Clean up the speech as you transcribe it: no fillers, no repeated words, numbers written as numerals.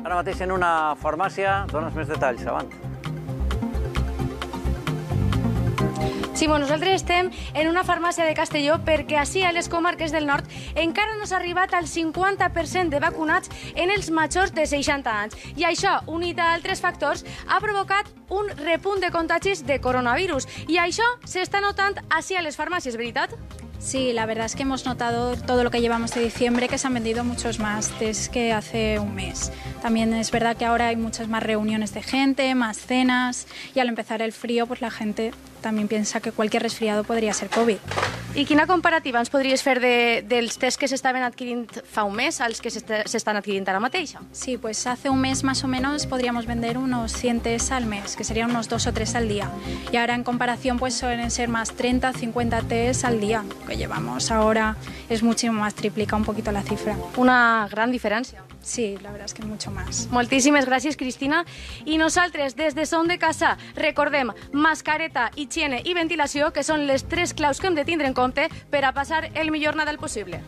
Ara mateix en una farmàcia, dones més detalls, avant. Sí, bueno, nosaltres estem en una farmàcia de Castelló perquè així a les comarques del nord encara no s'ha arribat al 50% de vacunats en els majors de 60 anys. I això, unit a altres factors, ha provocat un repunt de contagis de coronavirus. I això s'està notant així a les farmàcies, veritat? Sí, la verdad es que hemos notado todo lo que llevamos de diciembre que se han vendido muchos más test que hace un mes. También es verdad que ahora hay muchas más reuniones de gente, más cenas y al empezar el frío pues la gente también piensa que cualquier resfriado podría ser COVID. I quina comparativa ens podries fer dels tests que s'estaven adquirint fa un mes als que s'estan adquirint ara mateix? Sí, pues hace un mes más o menos podríamos vender unos 100 tests al mes, que serían unos 2 o 3 al día. Y ahora en comparación pues suelen ser más 30, 50 tests al día. Lo que llevamos ahora es muchísimo más, triplica un poquito la cifra. Una gran diferència. Sí, la verdad es que mucho más. Moltíssimes gràcies, Cristina. I nosaltres, des de Som de Casa, recordem mascareta, higiene i ventilació, que són les 3 claus que hem de tindre en compte per a passar el millor Nadal possible.